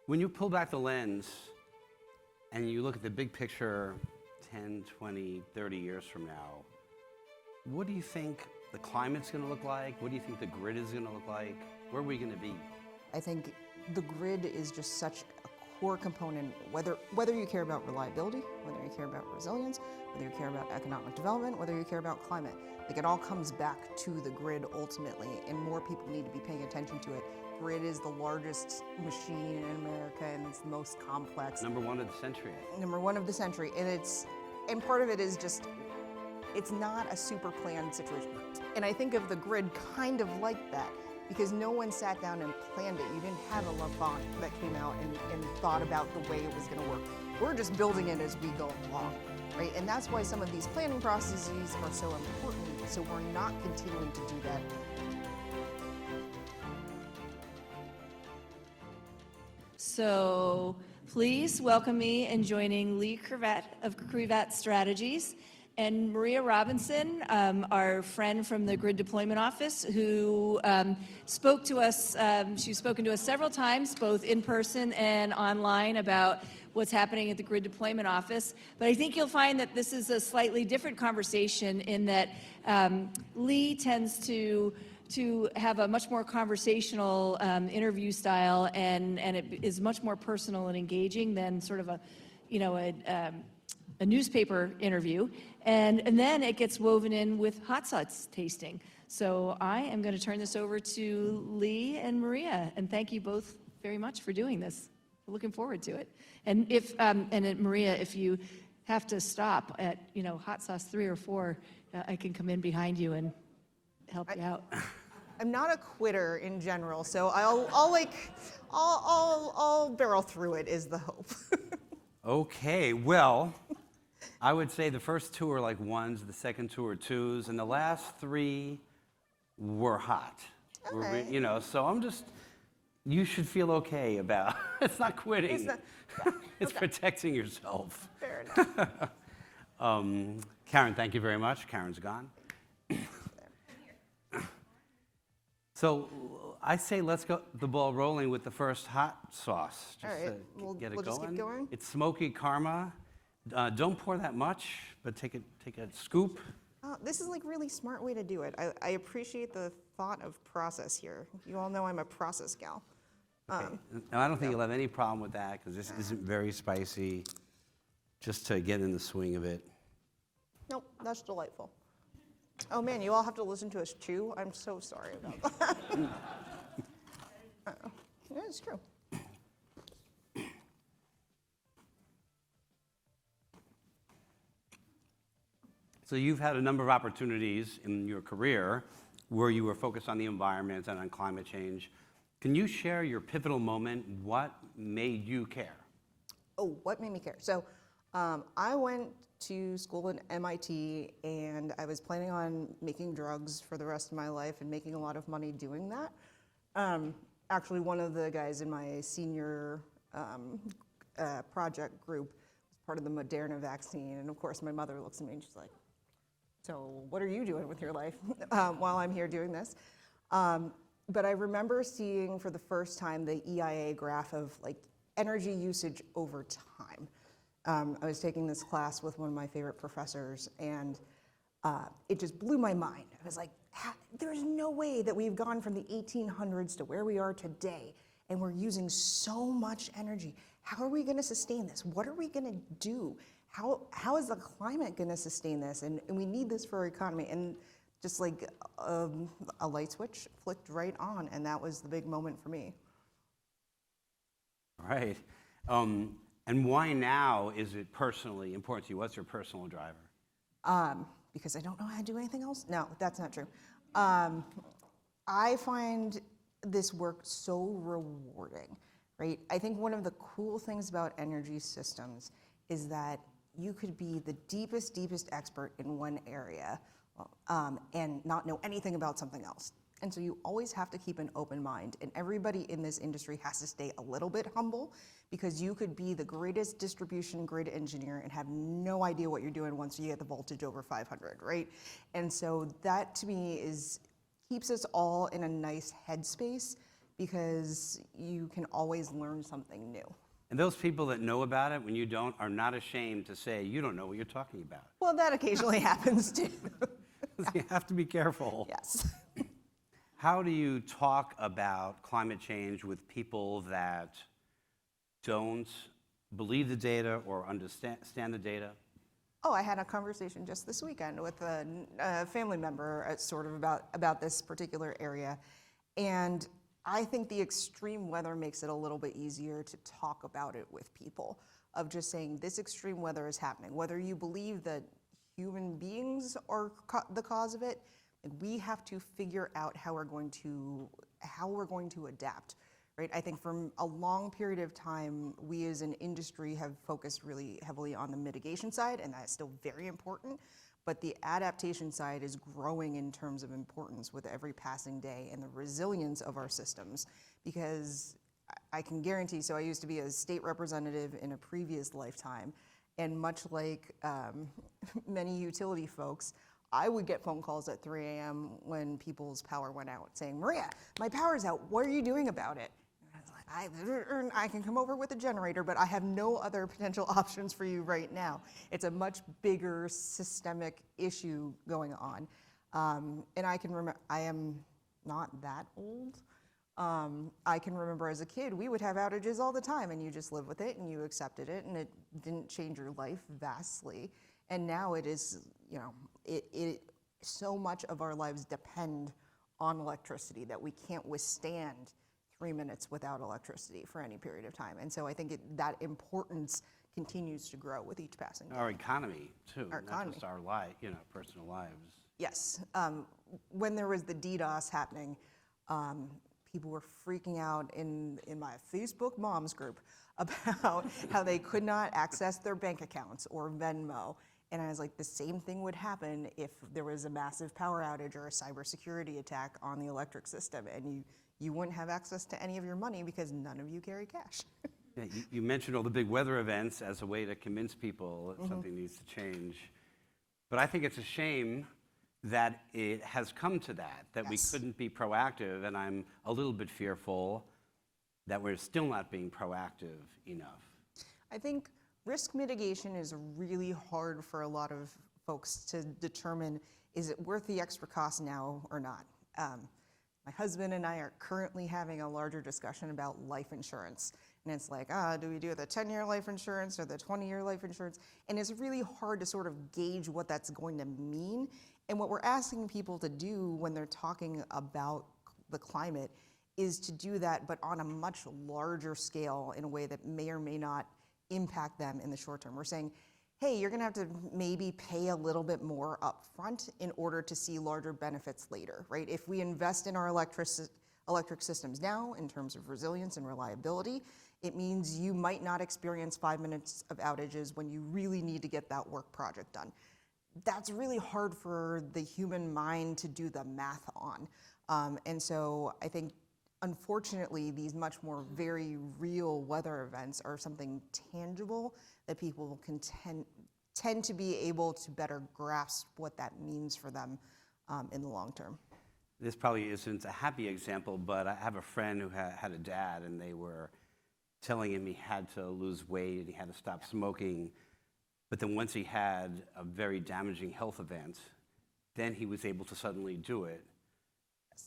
When you pull back the lens and you look at the big picture 10, 20, 30 years from now, what do you think the climate's going to look like? What do you think the grid is going to look like? Where are we going to be? I think the grid is just such a core component, whether you care about reliability, whether you care about resilience, whether you care about economic development, whether you care about climate. Like, it all comes back to the grid ultimately, and more people need to be paying attention to it. Grid is the largest machine in America, and it's the most complex. Number one of the century. Number one of the century, and part of it is just, it's not a super planned situation. And I think of the grid kind of like that, because no one sat down and planned it. You didn't have a Levant that came out and thought about the way it was going to work. We're just building it as we go along, right? And that's why some of these planning processes are so important, so we're not continuing to do that. So please welcome me in joining Lee Krevat of Krevat Strategies and Maria Robinson, our friend from the Grid Deployment Office, who spoke to us. She's spoken to us several times, both in person and online, about what's happening at the Grid Deployment Office. But I think you'll find that this is a slightly different conversation in that Lee tends to have a much more conversational interview style, and it is much more personal and engaging than sort of a newspaper interview, and then it gets woven in with hot sauce tasting. So I am going to turn this over to Lee and Maria, and thank you both very much for doing this. We're looking forward to it. And Maria, if you have to stop at hot sauce 3 or 4, I can come in behind you and help you out. I'm not a quitter in general, so I'll barrel through it is the hope. Okay, well, I would say the first 2 are like 1s, the second 2 are 2s, and the last 3 were hot. Okay. So you should feel okay about it's not quitting. It's okay. Protecting yourself. Fair enough. Karen, thank you very much. Karen's gone. So I say let's go the ball rolling with the first hot sauce. All right, We'll just keep going. It's smoky karma. Don't pour that much, but take a scoop. This is like really smart way to do it. I appreciate the thought of process here. You all know I'm a process gal. Okay. And I don't think you'll have any problem with that, because this isn't very spicy, just to get in the swing of it. Nope, that's delightful. Oh man, you all have to listen to us chew? I'm so sorry about that. Yeah, it's true. So you've had a number of opportunities in your career where you were focused on the environment and on climate change. Can you share your pivotal moment? What made you care? Oh, what made me care? So I went to school at MIT, and I was planning on making drugs for the rest of my life and making a lot of money doing that. Actually, one of the guys in my senior project group was part of the Moderna vaccine, and of course my mother looks at me and she's like, so what are you doing with your life while I'm here doing this? But I remember seeing for the first time the EIA graph of like energy usage over time. I was taking this class with one of my favorite professors, and it just blew my mind. I was like, there's no way that we've gone from the 1800s to where we are today, and we're using so much energy. How are we going to sustain this? What are we going to do? How is the climate going to sustain this? And we need this for our economy. And just like a light switch flicked right on, and that was the big moment for me. All right. And why now is it personally important to you? What's your personal driver? Because I don't know how to do anything else? No, that's not true. I find this work so rewarding, right? I think one of the cool things about energy systems is that you could be the deepest expert in one area and not know anything about something else. And so you always have to keep an open mind, and everybody in this industry has to stay a little bit humble, because you could be the greatest distribution grid engineer and have no idea what you're doing once you get the voltage over 500, right? And so that to me keeps us all in a nice headspace because you can always learn something new. And those people that know about it when you don't are not ashamed to say, you don't know what you're talking about. Well, that occasionally happens too. You have to be careful. Yes. How do you talk about climate change with people that don't believe the data or understand the data? Oh, I had a conversation just this weekend with a family member sort of about this particular area. And I think the extreme weather makes it a little bit easier to talk about it with people, of just saying this extreme weather is happening. Whether you believe that human beings are the cause of it, we have to figure out how we're going to adapt, right? I think for a long period of time, we as an industry have focused really heavily on the mitigation side, and that's still very important. But the adaptation side is growing in terms of importance with every passing day, and the resilience of our systems. Because I can guarantee, so I used to be a state representative in a previous lifetime, and much like many utility folks, I would get phone calls at 3 a.m. when people's power went out saying, Maria, my power's out, what are you doing about it? I can come over with a generator, but I have no other potential options for you right now. It's a much bigger systemic issue going on. And I can remember, I am not that old. I can remember as a kid, we would have outages all the time, and you just live with it and you accepted it, and it didn't change your life vastly. And now it is, you know, so much of our lives depend on electricity that we can't withstand 3 minutes without electricity for any period of time. And so I think that importance continues to grow with each passing day. Our economy, too, Our not economy. just our personal lives. Yes. When there was the DDoS happening, people were freaking out in my Facebook moms group about how they could not access their bank accounts or Venmo. And I was like, the same thing would happen if there was a massive power outage or a cybersecurity attack on the electric system, and you wouldn't have access to any of your money because none of you carry cash. Yeah, you mentioned all the big weather events as a way to convince people that something needs to change. But I think it's a shame that it has come to that we Yes. couldn't be proactive, and I'm a little bit fearful that we're still not being proactive enough. I think risk mitigation is really hard for a lot of folks to determine, is it worth the extra cost now or not? My husband and I are currently having a larger discussion about life insurance. And it's like, do we do the 10-year life insurance or the 20-year life insurance? And it's really hard to sort of gauge what that's going to mean. And what we're asking people to do when they're talking about the climate is to do that, but on a much larger scale in a way that may or may not impact them in the short term. We're saying, hey, you're gonna have to maybe pay a little bit more upfront in order to see larger benefits later, right? If we invest in our electric systems now in terms of resilience and reliability, it means you might not experience 5 minutes of outages when you really need to get that work project done. That's really hard for the human mind to do the math on. And so I think, unfortunately, these much more very real weather events are something tangible that people can tend to be able to better grasp what that means for them in the long term. This probably isn't a happy example, but I have a friend who had a dad, and they were telling him he had to lose weight and he had to stop smoking. But then once he had a very damaging health event, then he was able to suddenly do it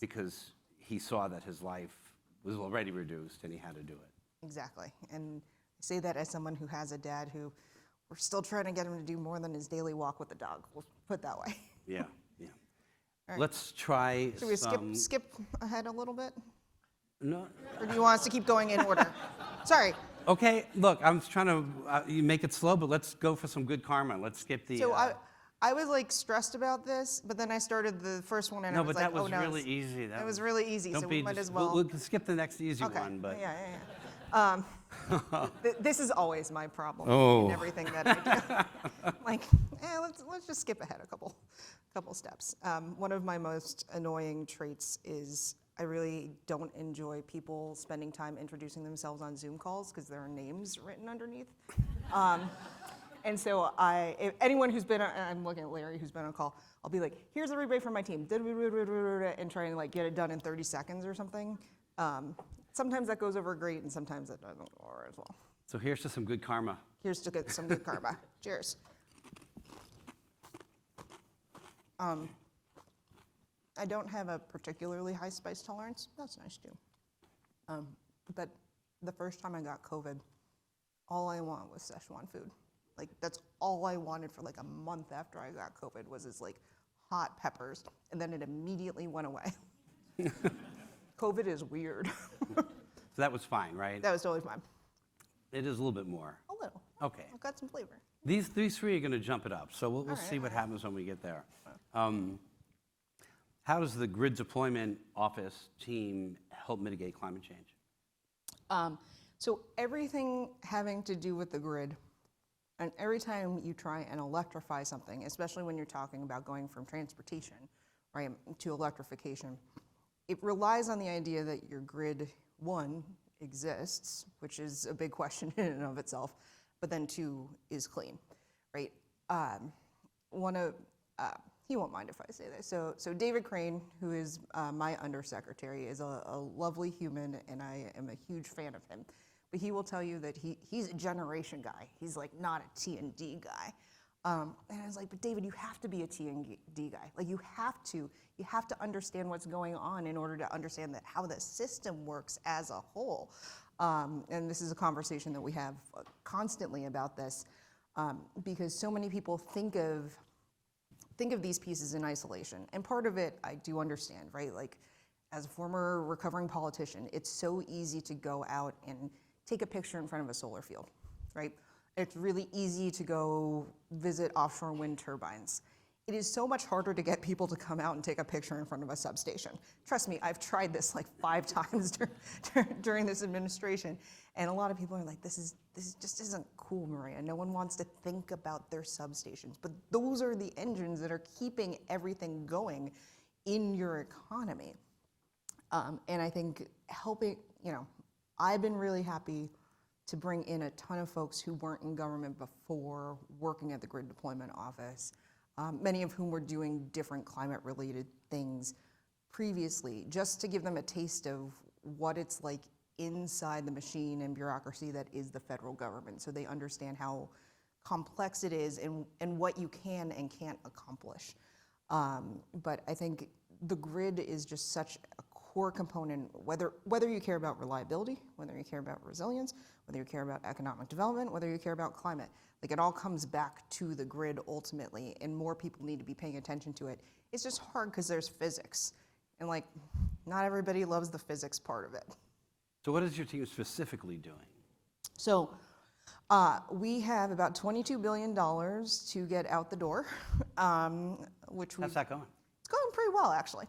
because he saw that his life was already reduced and he had to do it. Exactly. And I say that as someone who has a dad who we're still trying to get him to do more than his daily walk with the dog. We'll put it that way. Yeah, yeah. All right. Let's try Should we some... skip ahead a little bit? No. Or do you want us to keep going in order? Sorry. Okay, look, I was trying to you make it slow, but let's go for some good karma. Let's skip the... So I was like stressed about this, but then I started the first one and I no, was but like, that was oh no. really easy. It was really easy, so we might as well. We'll skip the next easy Okay. one, but... Yeah. This is always my problem Oh. in everything that I do. Like, let's just skip ahead a couple steps. One of my most annoying traits is I really don't enjoy people spending time introducing themselves on Zoom calls because there are names written underneath. And so if anyone who's been, I'm looking at Larry who's been on a call, I'll be like, here's everybody from my team, and try and like get it done in 30 seconds or something. Sometimes that goes over great, and sometimes it doesn't go over as well. So here's to some good karma. Here's to some good karma. Cheers. I don't have a particularly high spice tolerance. That's nice too. But the first time I got COVID, all I wanted was Szechuan food. Like, that's all I wanted for like a month after I got COVID was this like hot peppers, and then it immediately went away. COVID is weird. So that was fine, right? That was totally fine. It is a little bit more. A little. Okay. I've got some flavor. These three are going to jump it up, so we'll All see right. what happens when we get there. How does the Grid Deployment Office team help mitigate climate change? So everything having to do with the grid, and every time you try and electrify something, especially when you're talking about going from transportation, right, to electrification, it relies on the idea that your grid, one, exists, which is a big question in and of itself, but then two, is clean, right? He won't mind if I say this. So David Crane, who is my undersecretary, is a lovely human, and I am a huge fan of him. But he will tell you that he's a generation guy. He's like not a T&D guy. And I was like, but David, you have to be a T&D guy. Like you have to understand what's going on in order to understand that how the system works as a whole. And this is a conversation that we have constantly about this, because so many people think of these pieces in isolation. And part of it I do understand, right? Like as a former recovering politician, it's so easy to go out and take a picture in front of a solar field, right? It's really easy to go visit offshore wind turbines. It is so much harder to get people to come out and take a picture in front of a substation. Trust me, I've tried this like 5 times during this administration, and a lot of people are like, this just isn't cool, Maria. No one wants to think about their substations, but those are the engines that are keeping everything going in your economy. And I think helping, I've been really happy to bring in a ton of folks who weren't in government before working at the Grid Deployment Office, many of whom were doing different climate-related things previously, just to give them a taste of what it's like inside the machine and bureaucracy that is the federal government, so they understand how complex it is and what you can and can't accomplish. But I think the grid is just such a core component, whether you care about reliability, whether you care about resilience, whether you care about economic development, whether you care about climate. Like it all comes back to the grid ultimately, and more people need to be paying attention to it. It's just hard because there's physics, and like not everybody loves the physics part of it. So what is your team specifically doing? So we have about $22 billion to get out the door, which How's that going? It's going pretty well, actually.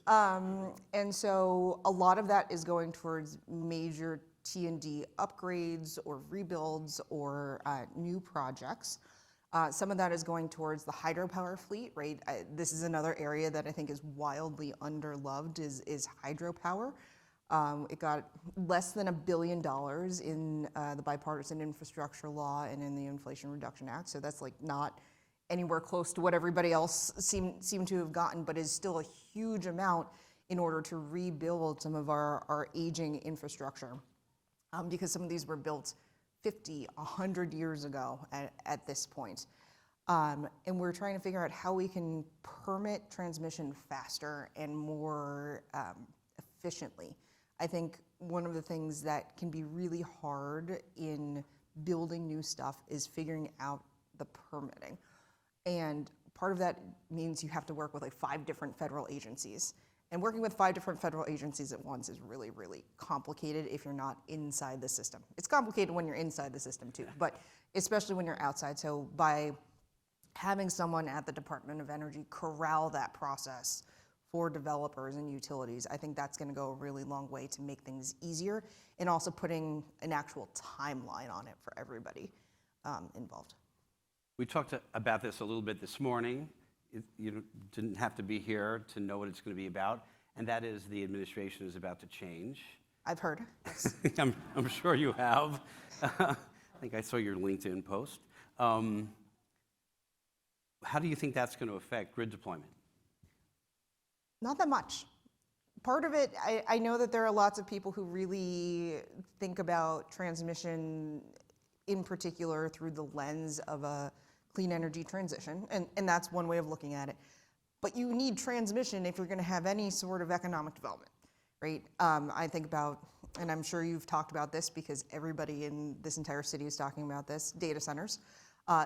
And so a lot of that is going towards major T&D upgrades or rebuilds or new projects. Some of that is going towards the hydropower fleet, right? This is another area that I think is wildly underloved is hydropower. It got less than $1 billion in the bipartisan infrastructure law and in the Inflation Reduction Act. So that's like not anywhere close to what everybody else seem to have gotten, but is still a huge amount in order to rebuild some of our aging infrastructure. Because some of these were built 50, 100 years ago at this point. And we're trying to figure out how we can permit transmission faster and more efficiently. I think one of the things that can be really hard in building new stuff is figuring out the permitting. And part of that means you have to work with like 5 different federal agencies. And working with 5 different federal agencies at once is really, really complicated if you're not inside the system. It's complicated when you're inside the system too, but especially when you're outside. So by having someone at the Department of Energy corral that process for developers and utilities, I think that's gonna go a really long way to make things easier and also putting an actual timeline on it for everybody involved. We talked about this a little bit this morning. You didn't have to be here to know what it's going to be about, and that is the administration is about to change. I've heard. Yes. I'm sure you have. I think I saw your LinkedIn post. How do you think that's going to affect grid deployment? Not that much, part of it, I know that there are lots of people who really think about transmission in particular through the lens of a clean energy transition, and that's one way of looking at it. But you need transmission if you're going to have any sort of economic development, right? I think about, and I'm sure you've talked about this because everybody in this entire city is talking about this, data centers.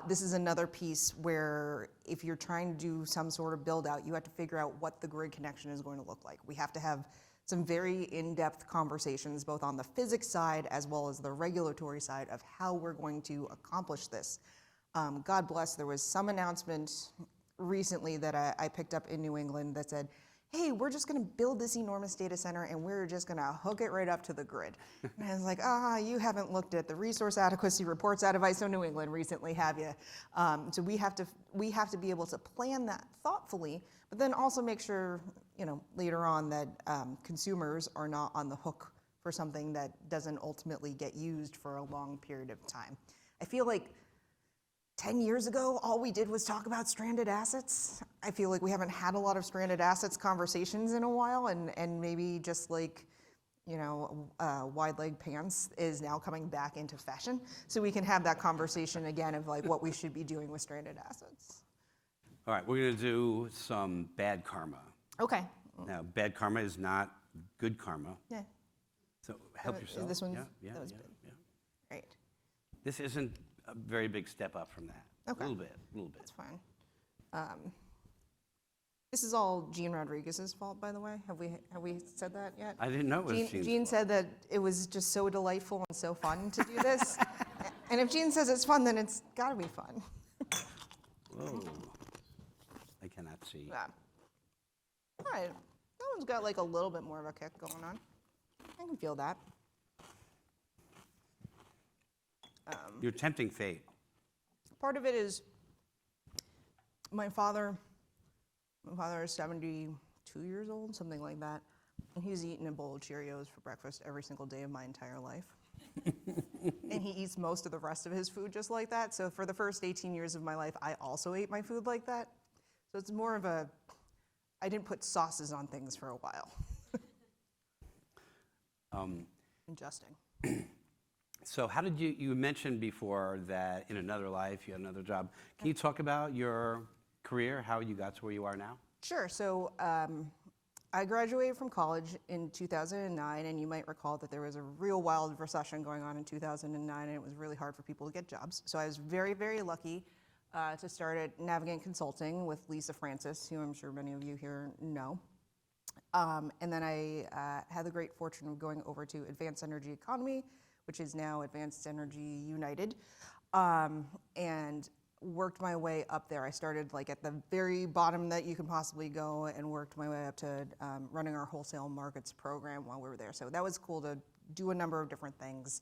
This is another piece where if you're trying to do some sort of build out, you have to figure out what the grid connection is going to look like. We have to have some very in-depth conversations, both on the physics side as well as the regulatory side of how we're going to accomplish this. God bless, there was some announcement recently that I picked up in New England that said, hey, we're just going to build this enormous data center and we're just going to hook it right up to the grid. And I was like, you haven't looked at the resource adequacy reports out of ISO New England recently, have you? So we have to be able to plan that thoughtfully, but then also make sure, later on that consumers are not on the hook for something that doesn't ultimately get used for a long period of time. I feel like 10 years ago, all we did was talk about stranded assets. I feel like we haven't had a lot of stranded assets conversations in a while, and maybe just like, wide leg pants is now coming back into fashion. So we can have that conversation again of like what we should be doing with stranded assets. All right, we're going to do some bad karma. Okay. Now, bad karma is not good karma. Yeah. So help yourself. This one's, yeah, that was yeah, big. yeah. Right. This isn't a very big step up from that. Okay. A little bit. That's fine. This is all Gene Rodriguez's fault, by the way. Have we said that yet? I didn't know it was Gene's Gene fault. said that it was just so delightful and so fun to do this. And if Gene says it's fun, then it's got to be fun. Whoa. I cannot see. Yeah. All right. That one's got like a little bit more of a kick going on. I can feel that. You're tempting fate. Part of it is my father is 72 years old, something like that, and he's eaten a bowl of Cheerios for breakfast every single day of my entire life. And he eats most of the rest of his food just like that. So for the first 18 years of my life, I also ate my food like that. So it's more of a, I didn't put sauces on things for a while. Ingesting. So how did you mentioned before that in another life you had another job. Can you talk about your career, how you got to where you are now? Sure. So I graduated from college in 2009, and you might recall that there was a real wild recession going on in 2009, and it was really hard for people to get jobs. So I was very, very lucky to start at Navigant Consulting with Lisa Francis, who I'm sure many of you here know. And then I had the great fortune of going over to Advanced Energy Economy, which is now Advanced Energy United, and worked my way up there. I started like at the very bottom that you can possibly go and worked my way up to running our wholesale markets program while we were there. So that was cool to do a number of different things.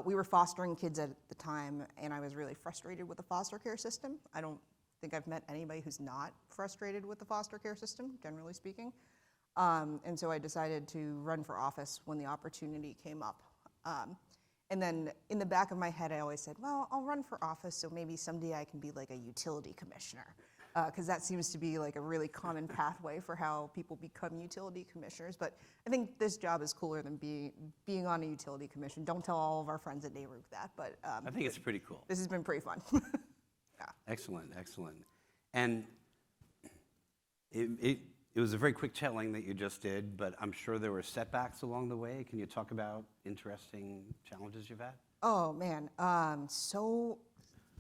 We were fostering kids at the time, and I was really frustrated with the foster care system. I don't think I've met anybody who's not frustrated with the foster care system, generally speaking. And so I decided to run for office when the opportunity came up. And then in the back of my head, I always said, well, I'll run for office, so maybe someday I can be like a utility commissioner, because that seems to be like a really common pathway for how people become utility commissioners. But I think this job is cooler than being on a utility commission. Don't tell all of our friends at NARUC that, but I think it's pretty cool. this has been pretty fun. Yeah. Excellent, excellent. And it was a very quick telling that you just did, but I'm sure there were setbacks along the way. Can you talk about interesting challenges you've had? Oh man, so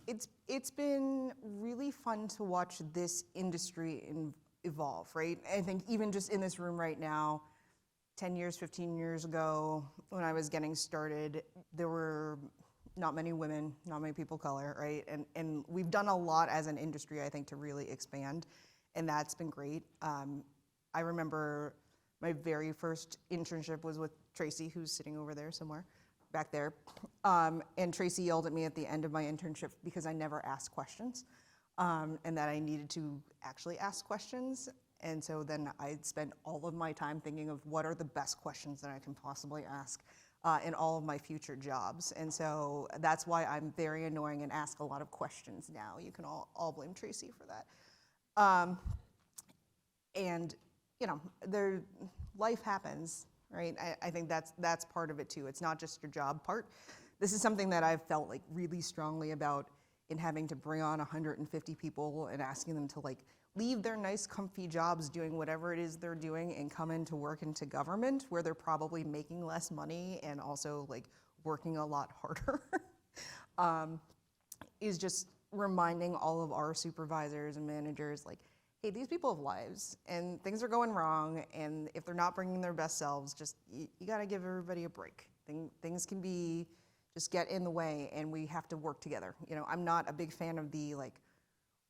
it's been really fun to watch this industry evolve, right? I think even just in this room right now, 10 years, 15 years ago, when I was getting started, there were not many women, not many people of color, right? And we've done a lot as an industry, I think, to really expand, and that's been great. I remember my very first internship was with Tracy, who's sitting over there somewhere, back there. And Tracy yelled at me at the end of my internship because I never asked questions, and that I needed to actually ask questions. And so then I spent all of my time thinking of what are the best questions that I can possibly ask in all of my future jobs. And so that's why I'm very annoying and ask a lot of questions now. You can all blame Tracy for that. And life happens, right? I think that's part of it too. It's not just your job part. This is something that I've felt like really strongly about in having to bring on 150 people and asking them to like leave their nice comfy jobs doing whatever it is they're doing and come into work into government where they're probably making less money and also like working a lot harder. Is just reminding all of our supervisors and managers like, hey, these people have lives and things are going wrong, and if they're not bringing their best selves, just you gotta give everybody a break. Things can be just get in the way, and we have to work together. I'm not a big fan of the like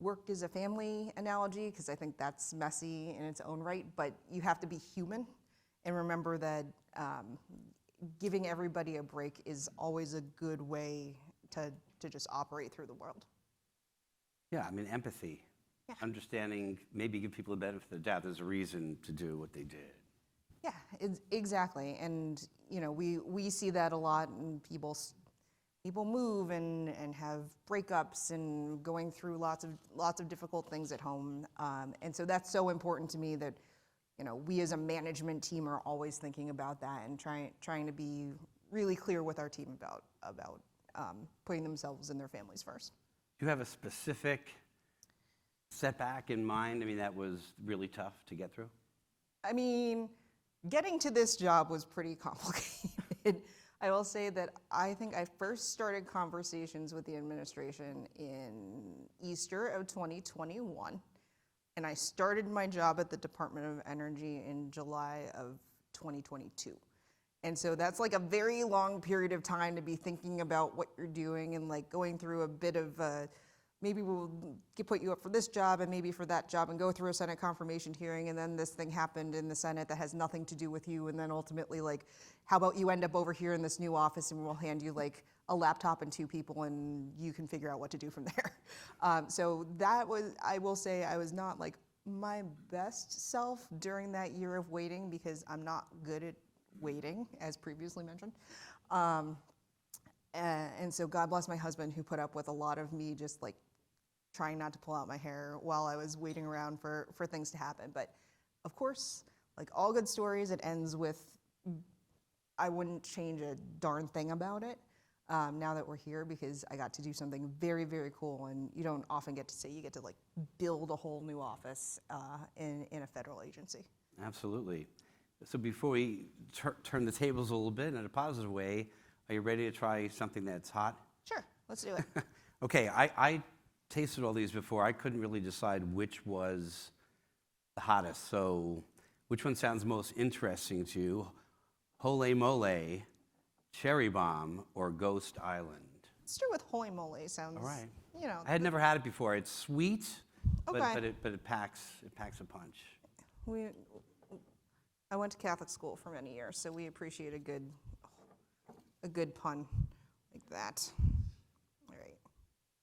work is a family analogy because I think that's messy in its own right, but you have to be human and remember that giving everybody a break is always a good way to just operate through the world. Yeah, I mean, empathy, understanding, maybe give people a benefit of the doubt. There's a reason to do what they did. Yeah, exactly. And we see that a lot, and people move and have breakups and going through lots of difficult things at home. And so that's so important to me that we as a management team are always thinking about that and trying to be really clear with our team about putting themselves and their families first. Do you have a specific setback in mind? I mean, that was really tough to get through? I mean, getting to this job was pretty complicated. I will say that I think I first started conversations with the administration in Easter of 2021, and I started my job at the Department of Energy in July of 2022. And so that's like a very long period of time to be thinking about what you're doing and like going through a bit of maybe we'll put you up for this job and maybe for that job and go through a Senate confirmation hearing, and then this thing happened in the Senate that has nothing to do with you, and then ultimately like, how about you end up over here in this new office and we'll hand you like a laptop and 2 people and you can figure out what to do from there. So that was, I will say, I was not like my best self during that year of waiting because I'm not good at waiting, as previously mentioned. And so God bless my husband who put up with a lot of me just like trying not to pull out my hair while I was waiting around for things to happen. But of course, like all good stories, it ends with, I wouldn't change a darn thing about it now that we're here because I got to do something very, very cool, and you don't often get to say you get to like build a whole new office in a federal agency. Absolutely. So before we turn the tables a little bit in a positive way, are you ready to try something that's hot? Sure, let's do it. Okay, I tasted all these before. I couldn't really decide which was the hottest. So which one sounds most interesting to you? Holy Mole, Cherry Bomb, or Ghost Island? Let's start with Holy Moly. Sounds, All right. you know. I had never had it before. It's sweet, Okay. but it packs a punch. I went to Catholic school for many years, so we appreciate a good pun like that. All right,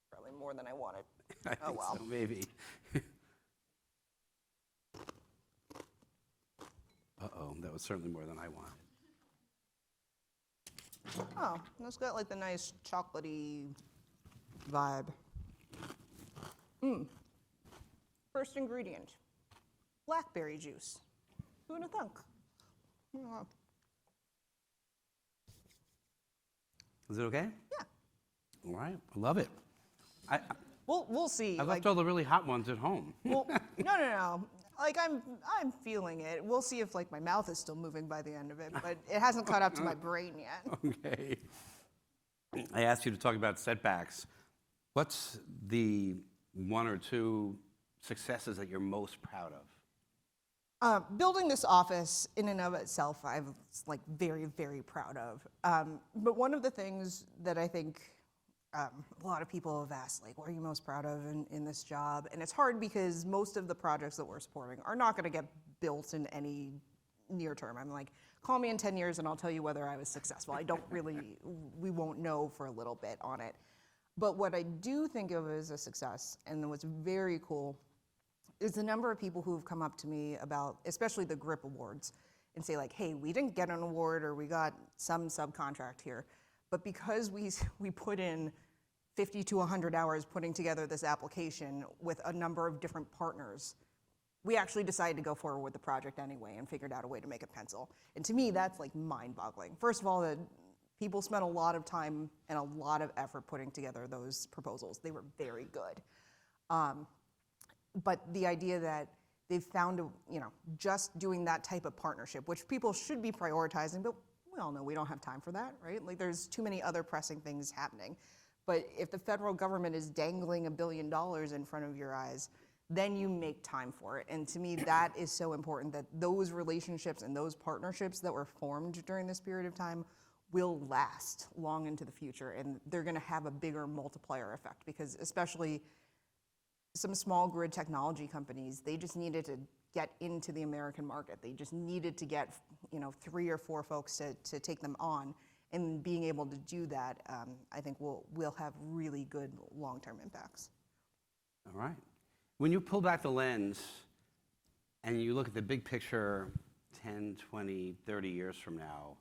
probably more than I wanted. I think well. so, maybe. Uh-oh, that was certainly more than I wanted. Oh, that's got like the nice chocolatey vibe. First ingredient, blackberry juice. Who would have thunk? Oh, Is it okay? yeah. All right, I love it. We'll see. I left all the really hot ones at home. Well, no. Like I'm feeling it. We'll see if like my mouth is still moving by the end of it, but it hasn't caught up to my brain yet. Okay. I asked you to talk about setbacks. What's the 1 or 2 successes that you're most proud of? Building this office in and of itself, I'm like very, very proud of. But one of the things that I think a lot of people have asked, like, what are you most proud of in this job? And it's hard because most of the projects that we're supporting are not going to get built in any near term. I'm like, call me in 10 years and I'll tell you whether I was successful. I don't really, we won't know for a little bit on it. But what I do think of as a success, and what's very cool, is the number of people who have come up to me about, especially the GRIP awards, and say like, hey, we didn't get an award or we got some subcontract here, but because we put in 50 to 100 hours putting together this application with a number of different partners, we actually decided to go forward with the project anyway and figured out a way to make it pencil. And to me, that's like mind-boggling. First of all, the people spent a lot of time and a lot of effort putting together those proposals. They were very good. But the idea that they've found, just doing that type of partnership, which people should be prioritizing, but we all know we don't have time for that, right? Like there's too many other pressing things happening. But if the federal government is dangling $1 billion in front of your eyes, then you make time for it. And to me, that is so important, that those relationships and those partnerships that were formed during this period of time will last long into the future. And they're gonna have a bigger multiplier effect, because especially some small grid technology companies, they just needed to get into the American market. They just needed to get 3 or 4 folks to take them on. And being able to do that, I think will have really good long-term impacts. All right. When you pull back the lens and you look at the big picture 10, 20, 30 years from now,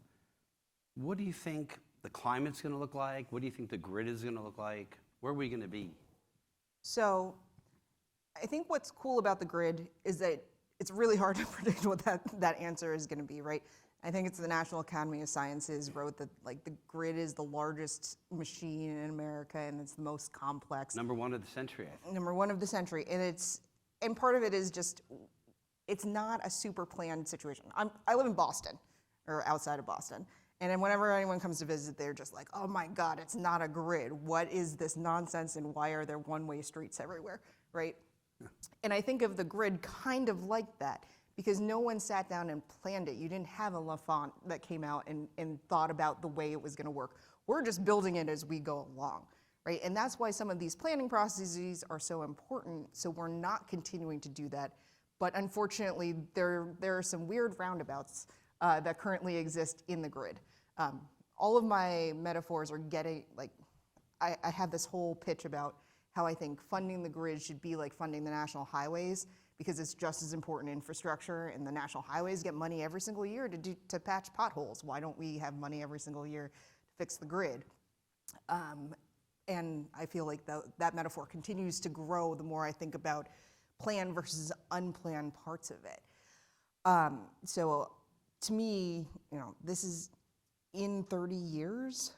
what do you think the climate's going to look like? What do you think the grid is going to look like? Where are we going to be? So I think what's cool about the grid is that it's really hard to predict what that answer is going to be, right? I think it's the National Academy of Sciences wrote that the grid is the largest machine in America and it's the most complex. Number 1 of the century, I think. Number 1 of the century, and part of it is just, it's not a super planned situation. I live in Boston, or outside of Boston, and then whenever anyone comes to visit, they're just like, oh my God, it's not a grid. What is this nonsense and why are there one-way streets everywhere, right? Yeah. And I think of the grid kind of like that, because no one sat down and planned it. You didn't have a LaFont that came out and thought about the way it was gonna work. We're just building it as we go along, right? And that's why some of these planning processes are so important, so we're not continuing to do that. But unfortunately, there are some weird roundabouts that currently exist in the grid. All of my metaphors are getting, I have this whole pitch about how I think funding the grid should be like funding the national highways, because it's just as important infrastructure, and the national highways get money every single year to patch potholes. Why don't we have money every single year to fix the grid? And I feel like that metaphor continues to grow the more I think about planned versus unplanned parts of it. So to me, this is in 30 years,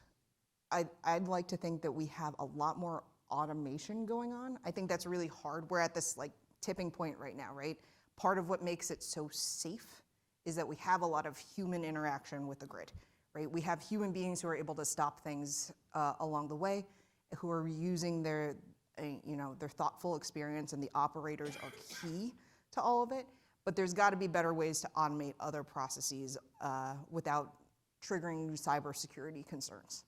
I'd like to think that we have a lot more automation going on. I think that's really hard. We're at this tipping point right now, right? Part of what makes it so safe is that we have a lot of human interaction with the grid, right? We have human beings who are able to stop things along the way, who are using their thoughtful experience, and the operators are key to all of it. But there's got to be better ways to automate other processes without triggering cybersecurity concerns.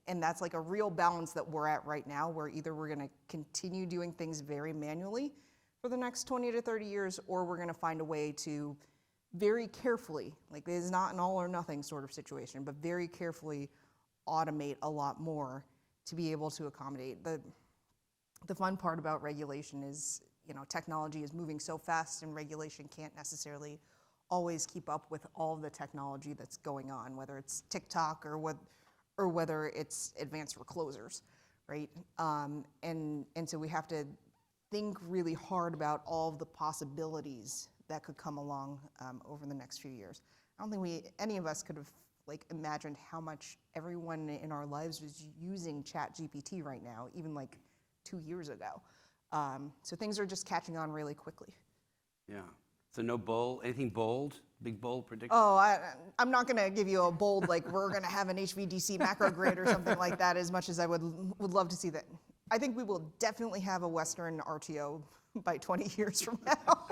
And that's a real balance that we're at right now, where either we're going to continue doing things very manually for the next 20 to 30 years, or we're going to find a way to very carefully, it is not an all or nothing sort of situation, but very carefully automate a lot more to be able to accommodate. The fun part about regulation is, technology is moving so fast, and regulation can't necessarily always keep up with all the technology that's going on, whether it's TikTok or whether it's advanced reclosers, right? And so we have to think really hard about all of the possibilities that could come along over the next few years. I don't think any of us could have imagined how much everyone in our lives was using ChatGPT right now, even 2 years ago. So things are just catching on really quickly. Yeah. So anything bold, big bold prediction? Oh, I'm not gonna give you a bold, we're gonna have an HVDC macro grid or something like that, as much as I would love to see that. I think we will definitely have a Western RTO by 20 years from now.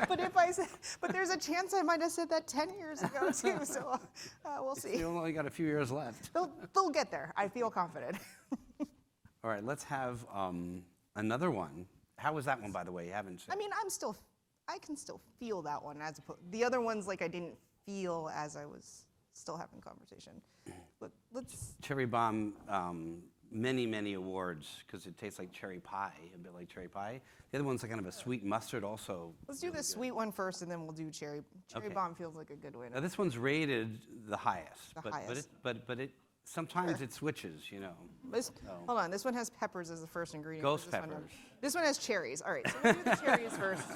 But there's a chance I might have said that 10 years ago too, so we'll see. You only got a few years left. They'll get there, I feel confident. All right, let's have another one. How was that one, by the way? You haven't said. I mean, I can still feel that one, as opposed, the other ones I didn't feel as I was still having conversation. But let's. Cherry Bomb, many awards, because it tastes like cherry pie, a bit like cherry pie. The other one's kind of a sweet mustard also. Let's do the sweet one first, and then we'll do cherry. Cherry Bomb feels like a good way to. Now this one's rated the highest. The highest. But Sometimes it switches, you know. Hold on, this one has peppers as the first ingredient. Ghost This one peppers. This one has cherries. All right, so we'll do the cherries first.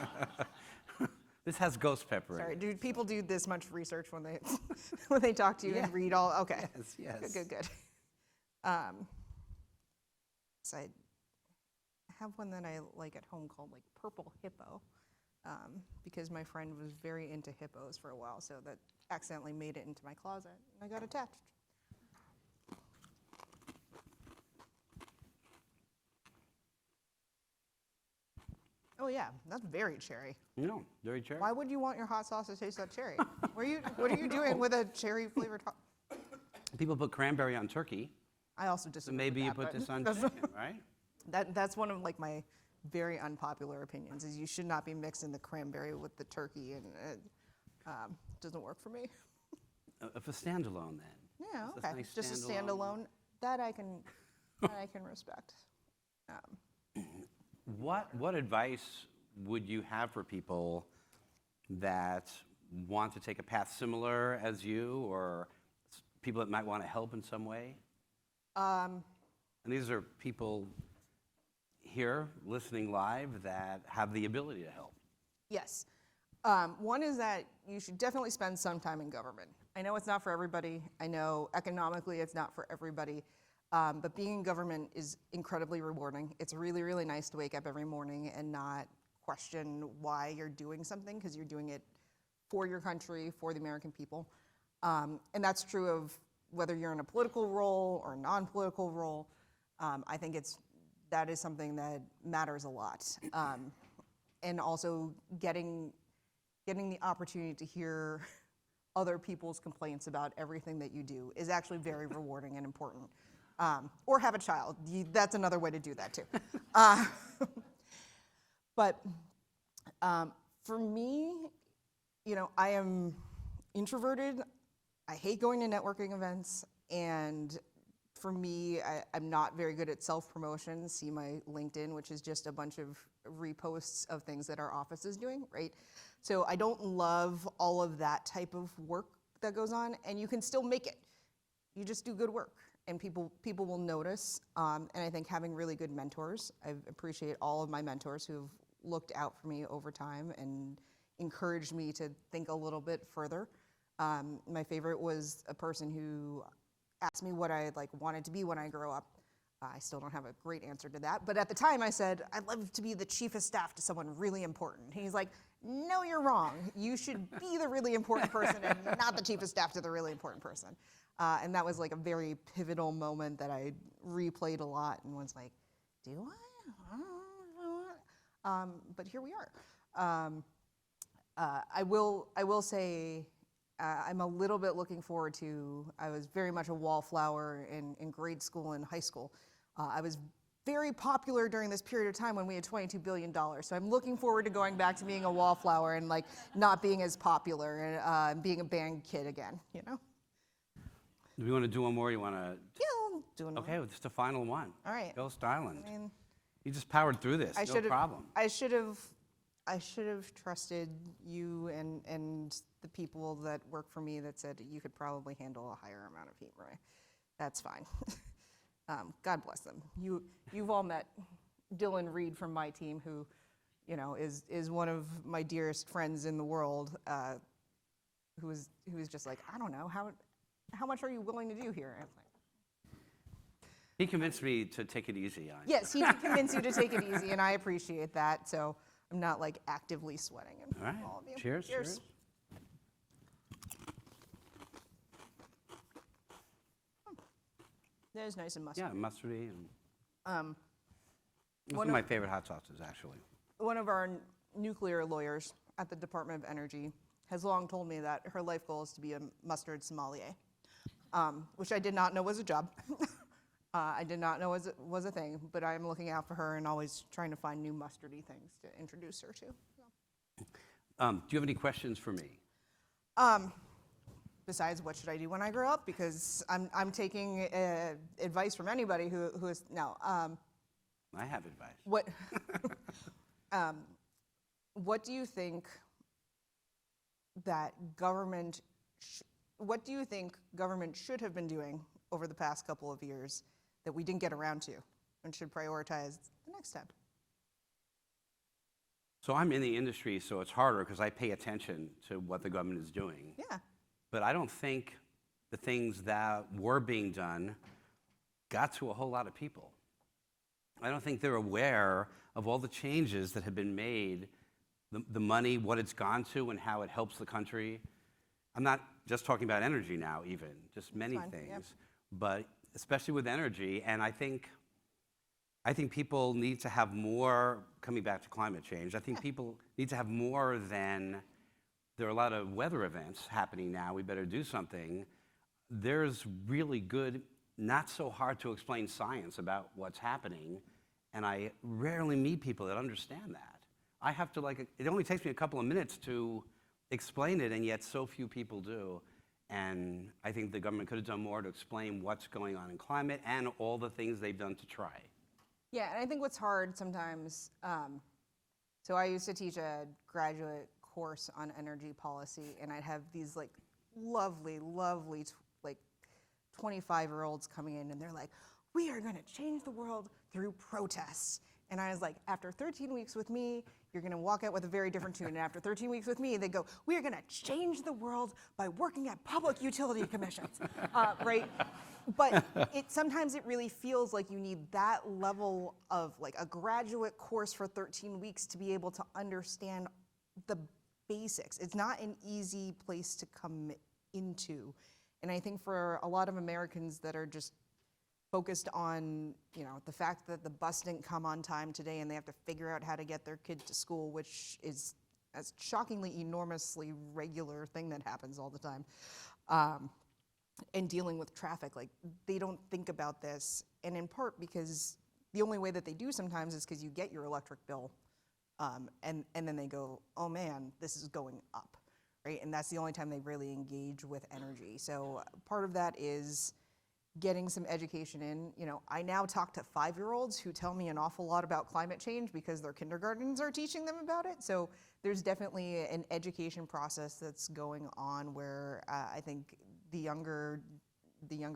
This has ghost pepper in Sorry, it. do people do this much research when they when they talk to you and read all? Okay. Yes. Good. So I have one that I like at home called like Purple Hippo, because my friend was very into hippos for a while, so that accidentally made it into my closet and I got attached. Oh yeah, that's very cherry. No, very cherry. Why would you want your hot sauce to taste that cherry? What are you doing with a cherry flavored hot? People put cranberry on turkey, I also so disagree maybe with you that, put but this on chicken, right? that's one of like my very unpopular opinions is you should not be mixing the cranberry with the turkey, and it doesn't work for me. If a standalone, then. Yeah, Just a okay, nice just a standalone that I can respect. What advice would you have for people that want to take a path similar as you, or people that might want to help in some way? And these are people here listening live that have the ability to help. Yes. One is that you should definitely spend some time in government. I know it's not for everybody. I know economically it's not for everybody. But being in government is incredibly rewarding. It's really, really nice to wake up every morning and not question why you're doing something, because you're doing it for your country, for the American people. And that's true of whether you're in a political role or a non-political role. I think that is something that matters a lot. And also getting the opportunity to hear other people's complaints about everything that you do is actually very rewarding and important. Or have a child. That's another way to do that too. But for me, I am introverted. I hate going to networking events, and for me, I'm not very good at self-promotion. See my LinkedIn, which is just a bunch of reposts of things that our office is doing, right? So I don't love all of that type of work that goes on, and you can still make it. You just do good work, and people will notice. And I think having really good mentors, I appreciate all of my mentors who've looked out for me over time and encouraged me to think a little bit further. My favorite was a person who asked me what I wanted to be when I grow up. I still don't have a great answer to that, but at the time I said, I'd love to be the chief of staff to someone really important. He's like, no, you're wrong. You should be the really important person and not the chief of staff to the really important person. And that was like a very pivotal moment that I replayed a lot and was like, do I? But here we are. I will say, I'm a little bit looking forward to, I was very much a wallflower in grade school and high school. I was very popular during this period of time when we had $22 billion. So I'm looking forward to going back to being a wallflower and not being as popular and being a band kid again, Do we want to do one more? You want to? Yeah, I'll do another. Okay, well, just a final one. All right. Ghost Island. I mean, You just powered through this. No problem. I should have trusted you and the people that work for me that said you could probably handle a higher amount of heat, Roy. That's fine. God bless them. You've all met Dylan Reed from my team, who, is one of my dearest friends in the world, who is just like, I don't know, how much are you willing to do here? And I was like, He convinced me to take it easy on you. yes, he did convince you to take it easy, and I appreciate that. So I'm not actively sweating in All front right. of all of you. Cheers. Cheers. That is nice and musty. Yeah, mustardy. And this one is of- my favorite hot sauces, actually. One of our nuclear lawyers at the Department of Energy has long told me that her life goal is to be a mustard sommelier, which I did not know was a job. I did not know was a thing, but I'm looking out for her and always trying to find new mustardy things to introduce her to. Do you have any questions for me? Besides, what should I do when I grow up? Because I'm taking advice from anybody who is no. I have advice. What what do you think that government? What do you think government should have been doing over the past couple of years that we didn't get around to and should prioritize the next step? So I'm in the industry, so it's harder because I pay attention to what the government is doing. Yeah. But I don't think the things that were being done got to a whole lot of people. I don't think they're aware of all the changes that have been made, the money, what it's gone to, and how it helps the country. I'm not just talking about energy now, even, just many things, yep. but especially with energy. And I think people need to have more, coming back to climate change, I think people need to have more than, there are a lot of weather events happening now, we better do something. There's really good, not so hard to explain science about what's happening, and I rarely meet people that understand that. I have to it only takes me a couple of minutes to explain it, and yet so few people do. And I think the government could have done more to explain what's going on in climate and all the things they've done to try. Yeah, and I think what's hard sometimes, so I used to teach a graduate course on energy policy, and I'd have these lovely 25-year-olds coming in, and they're like, we are going to change the world through protests. And I was like, after 13 weeks with me, you're going to walk out with a very different tune. And after 13 weeks with me, they go, we are going to change the world by working at public utility commissions, right? But sometimes it really feels like you need that level of a graduate course for 13 weeks to be able to understand the basics. It's not an easy place to come into. And I think for a lot of Americans that are just focused on, the fact that the bus didn't come on time today and they have to figure out how to get their kid to school, which is a shockingly enormously regular thing that happens all the time, and dealing with traffic, they don't think about this, and in part because the only way that they do sometimes is because you get your electric bill, and then they go, oh man, this is going up, right? And that's the only time they really engage with energy. So part of that is getting some education in. I now talk to 5-year-olds who tell me an awful lot about climate change because their kindergartens are teaching them about it. So there's definitely an education process that's going on where I think the younger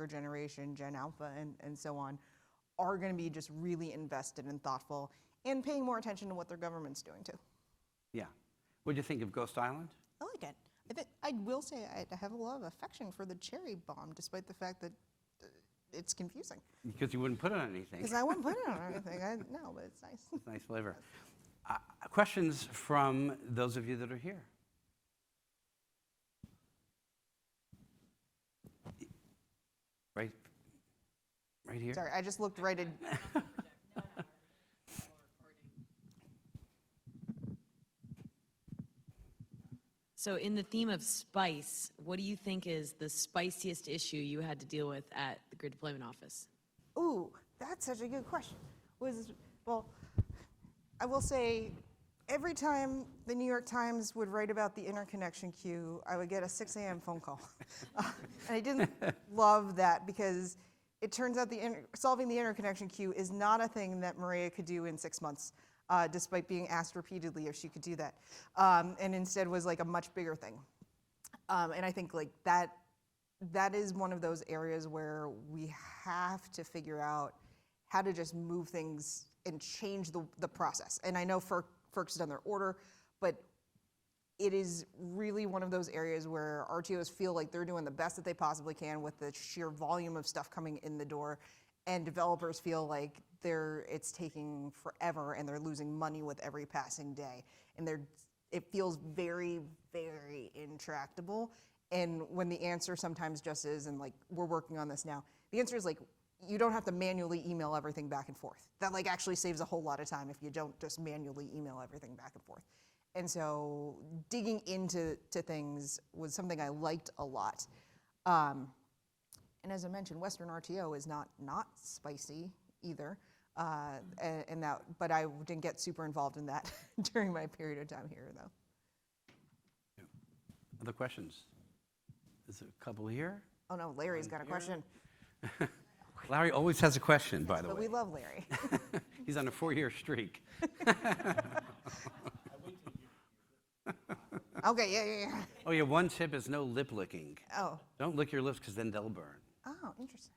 generation, Gen Alpha and so on, are going to be just really invested and thoughtful and paying more attention to what their government's doing too. Yeah. What do you think of Ghost Island? I like it. I will say I have a lot of affection for the cherry bomb, despite the fact that it's confusing. Because you wouldn't put it on anything. Because I wouldn't put it on anything. No, but it's nice. It's nice flavor. Questions from those of you that are here? Right here? Sorry, I just looked right at. So in the theme of spice, what do you think is the spiciest issue you had to deal with at the Grid Deployment Office? Ooh, that's such a good question. Well, I will say, every time the New York Times would write about the interconnection queue, I would get a 6 a.m. phone call. And I didn't love that because it turns out solving the interconnection queue is not a thing that Maria could do in 6 months. Despite being asked repeatedly if she could do that, and instead was a much bigger thing. And I think that is one of those areas where we have to figure out how to just move things and change the process. And I know FERC's done their order, but it is really one of those areas where RTOs feel like they're doing the best that they possibly can with the sheer volume of stuff coming in the door, and developers feel like it's taking forever and they're losing money with every passing day. And it feels very, very intractable. And when the answer sometimes just is, and we're working on this now, the answer is you don't have to manually email everything back and forth. That actually saves a whole lot of time if you don't just manually email everything back and forth. And so digging into things was something I liked a lot. And as I mentioned, Western RTO is not spicy either. But I didn't get super involved in that during my period of time here, though. Yeah. Other questions? Is there a couple here? Oh no, Larry's got a question. Larry always has a question, by the But way. we love Larry. He's on a 4-year streak. Okay, yeah. Oh yeah, one tip is no lip licking. Oh. Don't lick your lips because then they'll burn. Oh, interesting.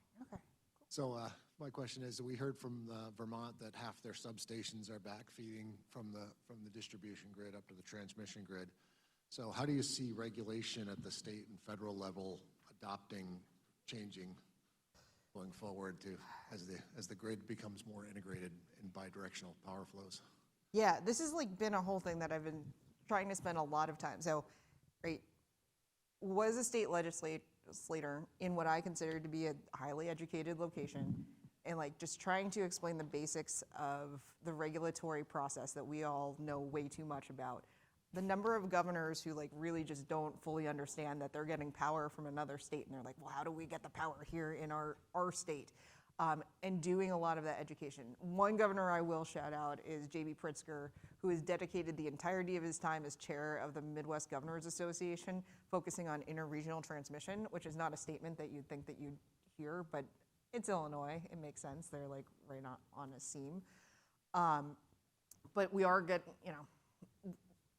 So my question is, we heard from Vermont that half their substations are back feeding from the distribution grid up to the transmission grid. So how do you see regulation at the state and federal level adopting, changing, going forward to as the grid becomes more integrated in bidirectional power flows? Yeah, this has like been a whole thing that I've been trying to spend a lot of time. So, right, was a state legislator in what I consider to be a highly educated location, and like just trying to explain the basics of the regulatory process that we all know way too much about. The number of governors who like really just don't fully understand that they're getting power from another state, and they're like, well, how do we get the power here in our state? And doing a lot of that education. One governor I will shout out is J.B. Pritzker, who has dedicated the entirety of his time as chair of the Midwest Governors Association, focusing on interregional transmission, which is not a statement that you'd think that you'd hear, but it's Illinois. It makes sense. They're like right on a seam. But we are getting,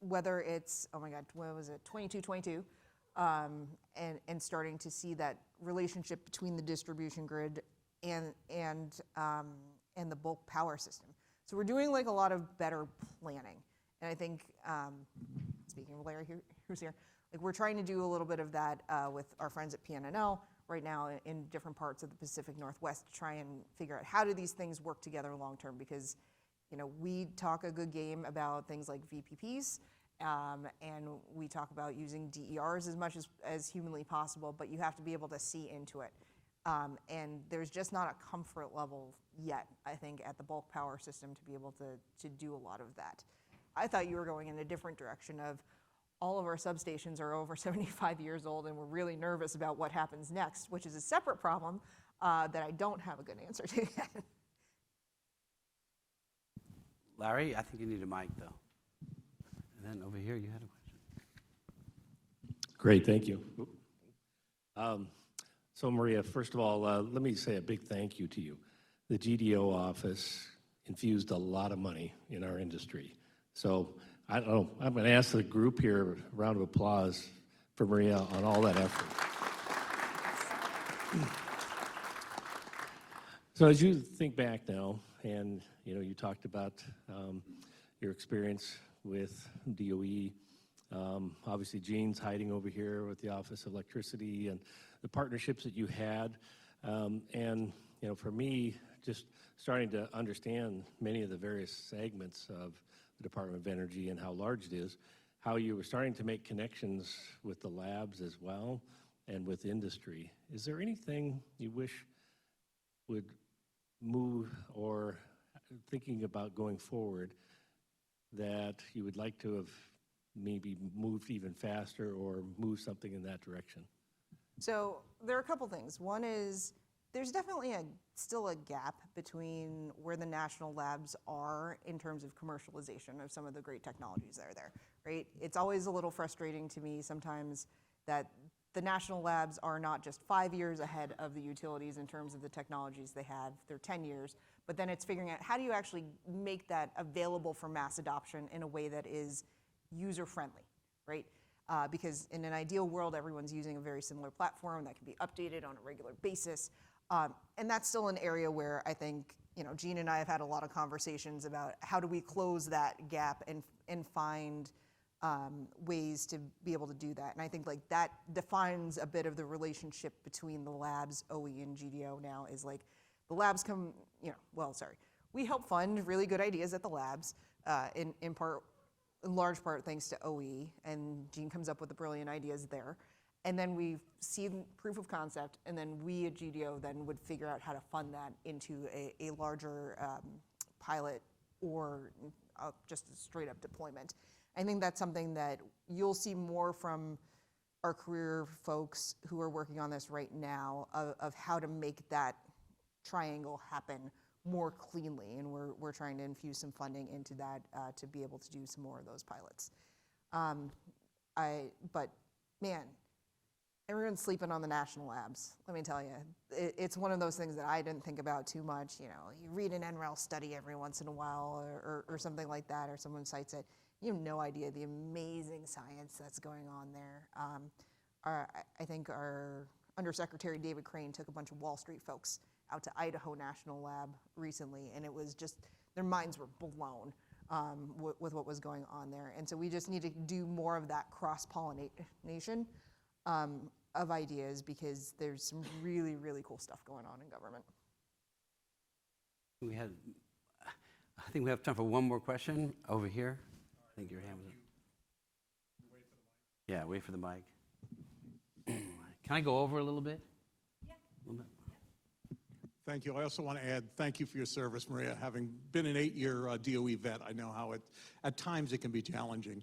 whether it's, oh my God, what was it, 22, and starting to see that relationship between the distribution grid and the bulk power system. So we're doing like a lot of better planning. And I think, speaking of Larry, who's here, like we're trying to do a little bit of that with our friends at PNNL right now in different parts of the Pacific Northwest to try and figure out how do these things work together long term, because we talk a good game about things like VPPs, and we talk about using DERs as much as humanly possible, but you have to be able to see into it. And there's just not a comfort level yet, I think, at the bulk power system to be able to do a lot of that. I thought you were going in a different direction of all of our substations are over 75 years old and we're really nervous about what happens next, which is a separate problem that I don't have a good answer to yet. Larry, I think you need a mic, though. And then over here, you had a question. Great, thank you. So Maria, first of all, let me say a big thank you to you. The GDO office infused a lot of money in our industry. So I don't know, I'm going to ask the group here a round of applause for Maria on all that effort. So as you think back now, and you talked about your experience with DOE, obviously Gene's hiding over here with the Office of Electricity and the partnerships that you had. And for me, just starting to understand many of the various segments of the Department of Energy and how large it is, how you were starting to make connections with the labs as well and with industry. Is there anything you wish would move, or thinking about going forward, that you would like to have maybe moved even faster or moved something in that direction? So there are a couple things. One is there's definitely still a gap between where the national labs are in terms of commercialization of some of the great technologies that are there, right? It's always a little frustrating to me sometimes that the national labs are not just 5 years ahead of the utilities in terms of the technologies they have, they're 10 years, but then it's figuring out how do you actually make that available for mass adoption in a way that is user-friendly, right? Because in an ideal world, everyone's using a very similar platform that can be updated on a regular basis. And that's still an area where I think, Gene and I have had a lot of conversations about how do we close that gap and find ways to be able to do that. And I think like that defines a bit of the relationship between the labs, OE and GDO now, is like the labs come, we help fund really good ideas at the labs in large part thanks to OE, and Gene comes up with the brilliant ideas there. And then we see proof of concept, and then we at GDO then would figure out how to fund that into a larger pilot or just a straight up deployment. I think that's something that you'll see more from our career folks who are working on this right now of how to make that triangle happen more cleanly, and we're trying to infuse some funding into that to be able to do some more of those pilots. But man, everyone's sleeping on the national labs. Let me tell you, it's one of those things that I didn't think about too much. You read an NREL study every once in a while, or something like that, or someone cites it. You have no idea the amazing science that's going on there. I think our Undersecretary David Crane took a bunch of Wall Street folks out to Idaho National Lab recently, and it was just, their minds were blown with what was going on there. And so we just need to do more of that cross-pollination of ideas, because there's some really, really cool stuff going on in government. I think we have time for one more question over here. I think your hand was up. Yeah, wait for the mic. Can I go over a little bit? Yeah. A little bit? Thank you. I also want to add thank you for your service, Maria. Having been an 8-year DOE vet, I know how at times it can be challenging.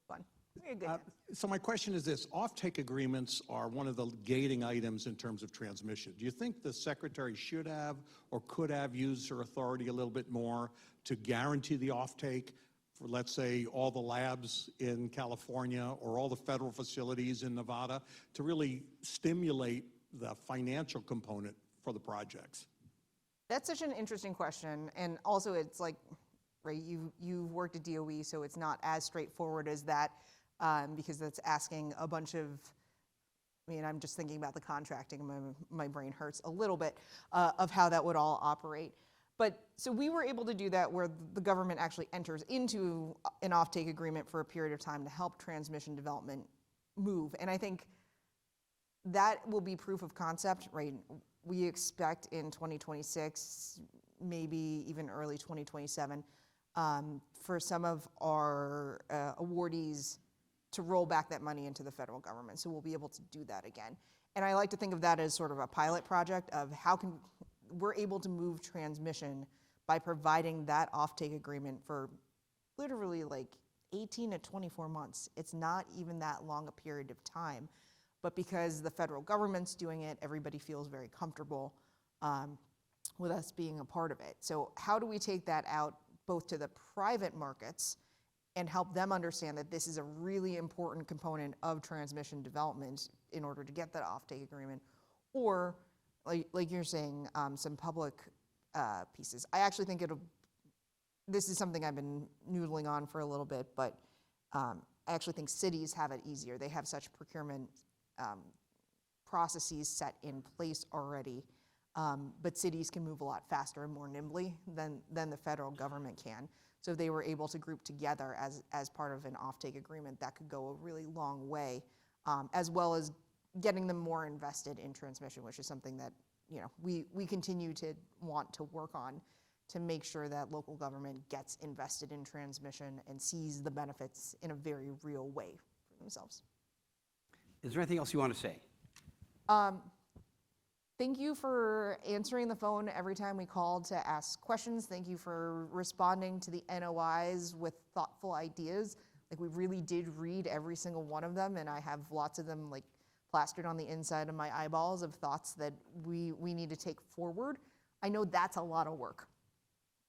Fun. Very good. So my question is this: offtake agreements are one of the gating items in terms of transmission. Do you think the Secretary should have or could have used her authority a little bit more to guarantee the offtake for, let's say, all the labs in California or all the federal facilities in Nevada, to really stimulate the financial component for the projects? That's such an interesting question, and also it's like, right, you've worked at DOE, so it's not as straightforward as that, because that's asking a bunch of, I mean, I'm just thinking about the contracting, my brain hurts a little bit, of how that would all operate. But, so we were able to do that where the government actually enters into an offtake agreement for a period of time to help transmission development move. And I think that will be proof of concept, right? We expect in 2026, maybe even early 2027, for some of our awardees to roll back that money into the federal government. So we'll be able to do that again. And I like to think of that as sort of a pilot project of how can we're able to move transmission by providing that offtake agreement for literally like 18 to 24 months. It's not even that long a period of time, but because the federal government's doing it, everybody feels very comfortable with us being a part of it. So how do we take that out both to the private markets and help them understand that this is a really important component of transmission development in order to get that offtake agreement, or like you're saying, some public pieces. I actually think this is something I've been noodling on for a little bit, but I actually think cities have it easier. They have such procurement processes set in place already, but cities can move a lot faster and more nimbly than the federal government can. So if they were able to group together as part of an offtake agreement, that could go a really long way, as well as getting them more invested in transmission, which is something that, you know, we continue to want to work on to make sure that local government gets invested in transmission and sees the benefits in a very real way for themselves. Is there anything else you want to say? Thank you for answering the phone every time we called to ask questions. Thank you for responding to the NOIs with thoughtful ideas. Like, we really did read every single one of them, and I have lots of them like plastered on the inside of my eyeballs of thoughts that we need to take forward. I know that's a lot of work,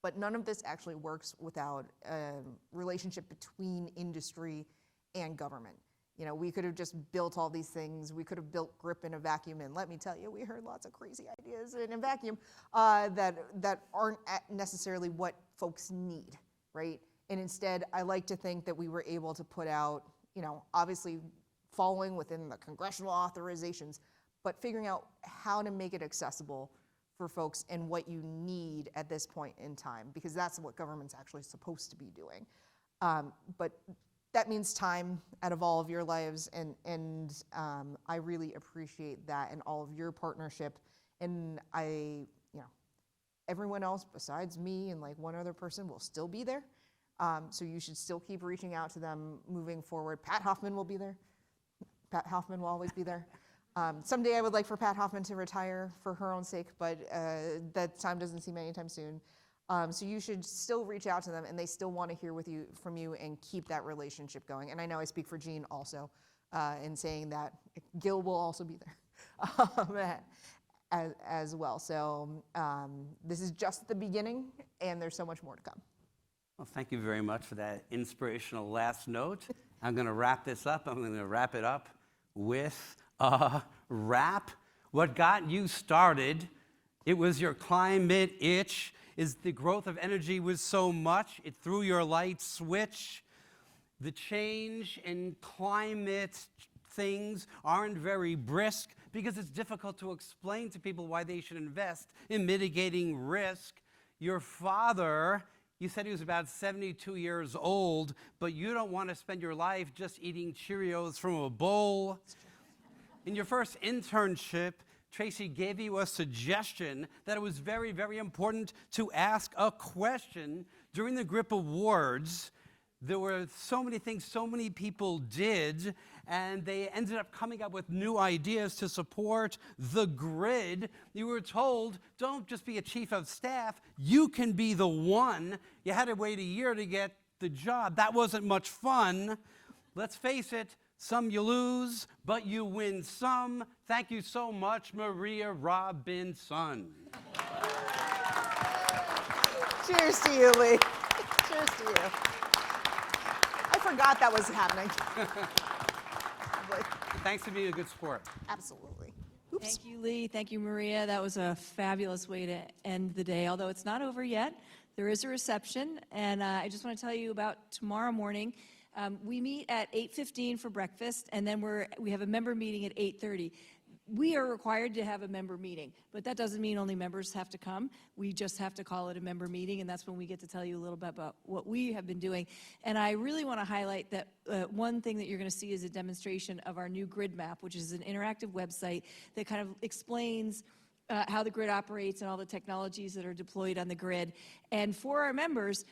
but none of this actually works without a relationship between industry and government. You know, we could have just built all these things. We could have built GRIP in a vacuum, and let me tell you, we heard lots of crazy ideas in a vacuum that aren't necessarily what folks need, right? And instead, I like to think that we were able to put out, you know, obviously following within the congressional authorizations, but figuring out how to make it accessible for folks and what you need at this point in time, because that's what government's actually supposed to be doing. But that means time out of all of your lives, and I really appreciate that and all of your partnership. And you know, everyone else besides me and like one other person will still be there. So you should still keep reaching out to them moving forward. Pat Hoffman will be there. Pat Hoffman will always be there. Someday I would like for Pat Hoffman to retire for her own sake, but that time doesn't seem anytime soon. So you should still reach out to them, and they still want to hear from you and keep that relationship going. And I know I speak for Jean also in saying that Gil will also be there as well. So this is just the beginning, and there's so much more to come. Well, thank you very much for that inspirational last note. I'm going to wrap this up. I'm going to wrap it up with a rap. What got you started, it was your climate itch, is the growth of energy was so much, it threw your light switch. The change in climate things aren't very brisk because it's difficult to explain to people why they should invest in mitigating risk. Your father, you said he was about 72 years old, but you don't want to spend your life just eating Cheerios from a bowl. In your first internship, Tracy gave you a suggestion that it was very, very important to ask a question. During the GRIP Awards, there were so many things so many people did, and they ended up coming up with new ideas to support the grid. You were told, don't just be a chief of staff, you can be the one. You had to wait a year to get the job. That wasn't much fun. Let's face it, some you lose, but you win some. Thank you so much, Maria Robinson. Cheers to you, Lee. Cheers to you. I forgot that was happening. Thanks for being a good sport. Absolutely. Oops. Thank you, Lee. Thank you, Maria. That was a fabulous way to end the day. Although it's not over yet, there is a reception, and I just want to tell you about tomorrow morning. We meet at 8:15 for breakfast, and then we have a member meeting at 8:30. We are required to have a member meeting, but that doesn't mean only members have to come. We just have to call it a member meeting, and that's when we get to tell you a little bit about what we have been doing. And I really want to highlight that one thing that you're going to see is a demonstration of our new grid map, which is an interactive website that kind of explains how the grid operates and all the technologies that are deployed on the grid. And for our members,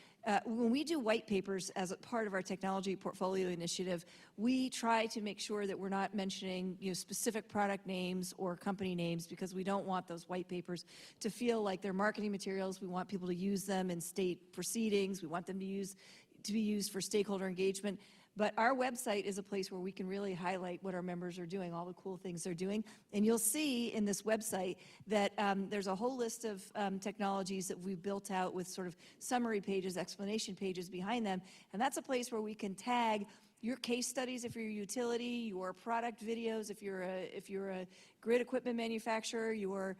when we do white papers as a part of our technology portfolio initiative, we try to make sure that we're not mentioning specific product names or company names, because we don't want those white papers to feel like they're marketing materials. We want people to use them in state proceedings. We want them to be used for stakeholder engagement. But our website is a place where we can really highlight what our members are doing, all the cool things they're doing. And you'll see in this website that there's a whole list of technologies that we've built out with sort of summary pages, explanation pages behind them. And that's a place where we can tag your case studies if you're a utility, your product videos if you're a grid equipment manufacturer, your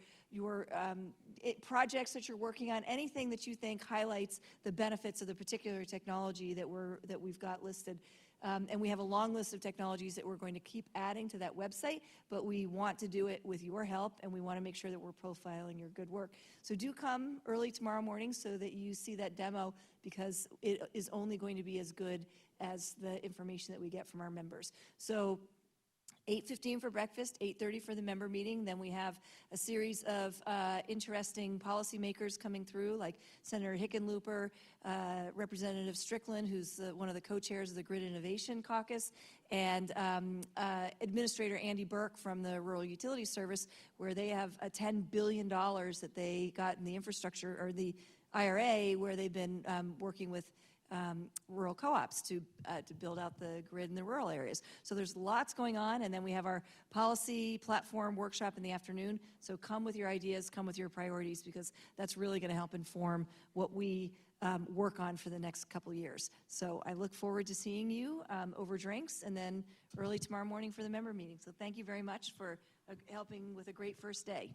projects that you're working on, anything that you think highlights the benefits of the particular technology that we've got listed. And we have a long list of technologies that we're going to keep adding to that website, but we want to do it with your help, and we want to make sure that we're profiling your good work. So do come early tomorrow morning so that you see that demo, because it is only going to be as good as the information that we get from our members. So 8:15 for breakfast, 8:30 for the member meeting. Then we have a series of interesting policymakers coming through, like Senator Hickenlooper, Representative Strickland, who's one of the co-chairs of the Grid Innovation Caucus, and Administrator Andy Burke from the Rural Utilities Service, where they have a $10 billion that they got in the infrastructure, or the IRA, where they've been working with rural co-ops to build out the grid in the rural areas. So there's lots going on, and then we have our policy platform workshop in the afternoon. So come with your ideas, come with your priorities, because that's really going to help inform what we work on for the next couple of years. So I look forward to seeing you over drinks, and then early tomorrow morning for the member meeting. So thank you very much for helping with a great first day.